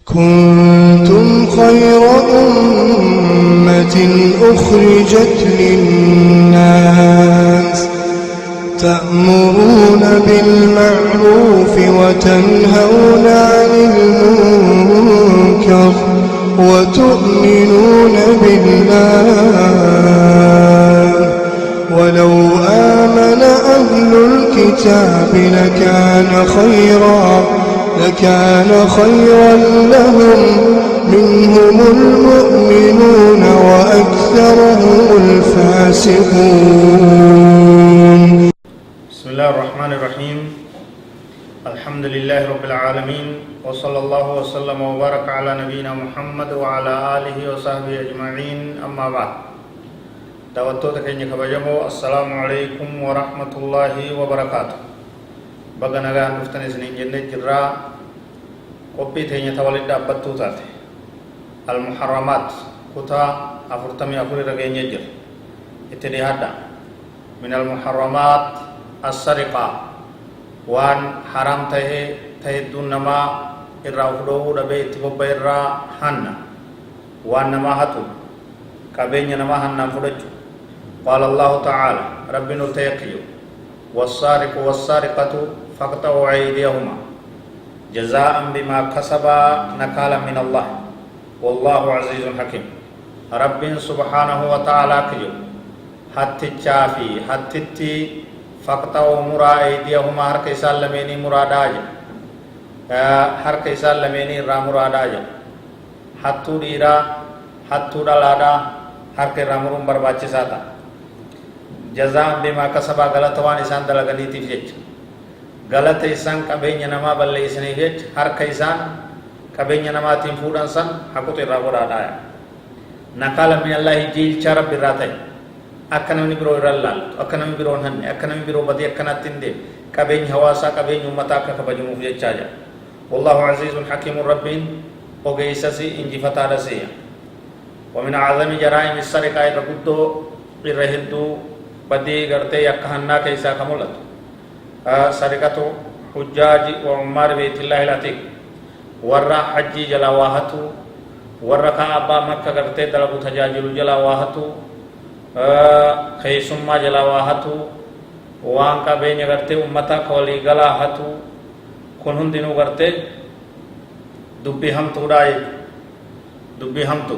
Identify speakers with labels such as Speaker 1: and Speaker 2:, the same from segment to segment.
Speaker 1: كنتم خير أمة أخرجت للناس تأمرون بالمعروف وتنهون عن المنكر وتؤمنون بالله ولو آمن أهل الكتاب لكان خيرا لهم منهم المؤمنون وأكثرهم الفاسقون.
Speaker 2: بسم الله الرحمن الرحيم. الحمد لله رب العالمين، وصلى الله وسلم وبارك على نبينا محمد وعلى آله وصحبه أجمعين. أما بعد، دعوتو تكيني كبجمو السلام عليكم ورحمة الله وبركاته. بغنغان نفتني سنين جنة جرا قبي تيني تولد أبتو تاتي المحرمات كتا أفرتمي أفري رغيني جر اتدهادا من المحرمات السرقة وان حرام تهدون نما إراهدو دبي تبوبا إرا حنا وان نما هتو كابين نما حنا فرجو. قال الله تعالى ربنا تيقيو والسارق والسارقة فاقطعوا أيديهما جزاء بما كسبا نكالا من الله والله عزيز حكيم. رب سبحانه وتعالى كيو حتى شافي حتى فاقطعوا مرا أيديهما هر كيسال لميني مراداج هر كيسال لميني را مراداج حتى ديرا حتى دلادا هر كي رامرون برباچي ساتا جزاء بما كسبا غلطوان إسان دلغني تفجج غلط إسان كبين نما بل إسني فجج هر كيسان كبين نما تنفودان سن حقوت الرابور آدايا نقال من الله جيل شرب براتي أكنمي برو رلال أكنمي برو هن أكنمي برو بدي أكنات تندي كبين حواسا كبين يومتا كبجمو فجج شاجا. والله عزيز حكيم ربين وجيسسي إنجي فتارسيا. ومن أعظم جرائم السرقة الرقدو الرهدو بدي غرتي يكهنا كيسا كمولت سرقة حجاج وعمار بيت الله العتيق ورّا حجي جلاواهتو ورّا كعبة مكة غرتي دلقو تجاجل جلاواهتو خيسما جلاواهتو وانكا بين غرتي أمتا قولي غلاهتو كنهم دينو غرتي دبي هم توداي دبي هم تو.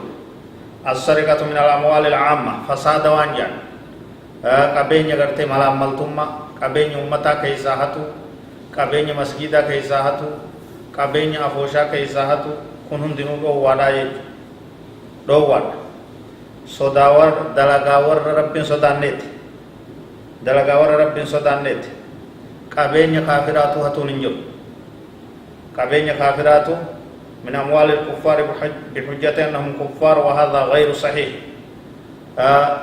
Speaker 2: السرقة من الأموال العامة فساد وانجان kabenya garte malam maltumma kabenya ummata kaisa hatu kabenya masjida kaisa hatu kabenya afosha kaisa hatu kunun dinu go wadaye do wad sodawar dalagawar rabbin sodannet kabenya kafiratu hatu ninjo kabenya kafiratu min amwal al-kuffar bihujjati annahum kuffar wa hadha ghairu sahih.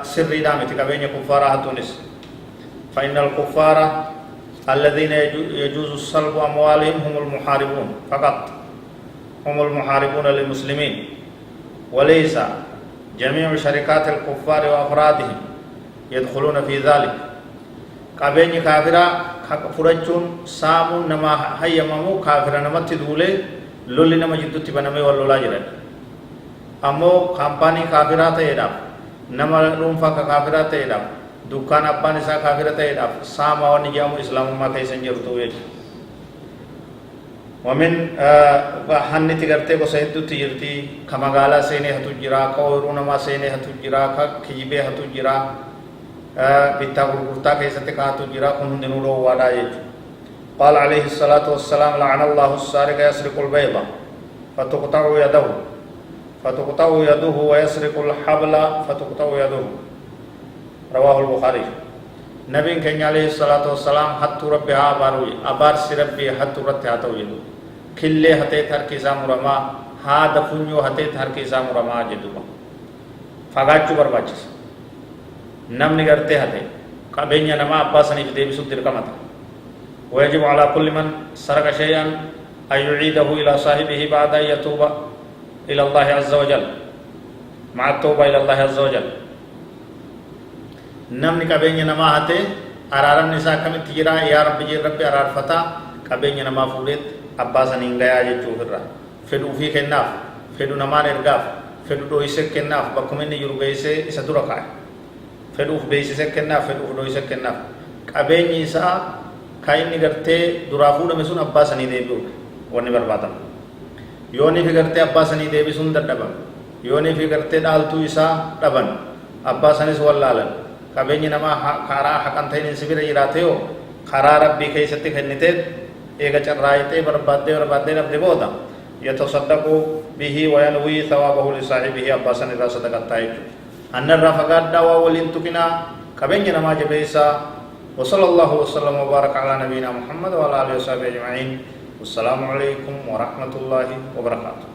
Speaker 2: سري دامت كبين كفارة تونس فإن الكفار الذين يجوز الصلب أموالهم هم المحاربون فقط هم المحاربون للمسلمين وليس جميع شركات الكفار وأفرادهم يدخلون في ذلك. كبين كافرة فرجون سامون نما هيممو كافرة نمت دولة لولي نما جدو تبنمي واللولا جرد أمو كامباني كافرة تيدام nama rumfa ka kafira ta'edha dukkan abbaan isaa kafira ta'edha saama wanni jedhamu islaamummaa keessa jirtu jechuudha. Wamin hanniti gartee gosa hedduutti jirti. Ka magaalaa seenee hatu jira, ka ooyiruu namaa seenee hatu jira, ka kiyyibee hatu jira, bittaa gurgurtaa keessatti ka hatu jira. Kun hundinuu dhoowwaadha jechuudha. قال عليه الصلاة والسلام لعن الله السارق يسرق البيضة فتقطع يده ويسرق الحبل فتقطع يده. رواه البخاري. نبي كان عليه الصلاة والسلام حتى ربها أبار سربي حتى رتها توجدو كل هتي تركي سامرما هذا فنيو هتي تركي سامرما جدوما فقاتشو برباچس نم نگرتے هتي كابينيا نما أباسني في ديبسو تركمت. ويجب على كل من سرق شيئا أن يعيده إلى صاحبه بعد أن يتوب إلى الله عز وجل مع التوبة إلى الله عز وجل. نمني كابينيا نما هتي أرارم نساء كم تجرا يا رب جي رب أرار فتا كابينيا نما فولت أباسني إنغايا جتوهرا fedhu fi kennaaf fedhu namaan ergaaf fedhu dhoyse kennaaf bakkuma inni jiru geesse isa dura kaa'e fedhuuf beeksise kennaaf fedhuuf dhoyse kennaaf qabeenyi isaa kan inni gartee duraa fuudhame sun abbaa sanii deebi'uudha wanni barbaadamu yoonni fi gartee abbaa sanii deebisuun dadhaban yoonni fi gartee dhaaltuu isaa dhaban abbaa sanis wallaalan qabeenyi namaa karaa haqan ta'in sibira jiraate yoo karaa rabbii keessatti kenniteet eega carraayitee barbaaddee dhabde booda yatasaddaqu bihi wa yanwi thawabahu li saahibihi abbaa san irraa sadaqattaa jechuudha annarraa fagaadhaa waa waliin tuqinaa qabeenya namaa jabeessaa وصلى الله وسلم وبارك على نبينا محمد وعلى اله وصحبه اجمعين والسلام عليكم ورحمه الله وبركاته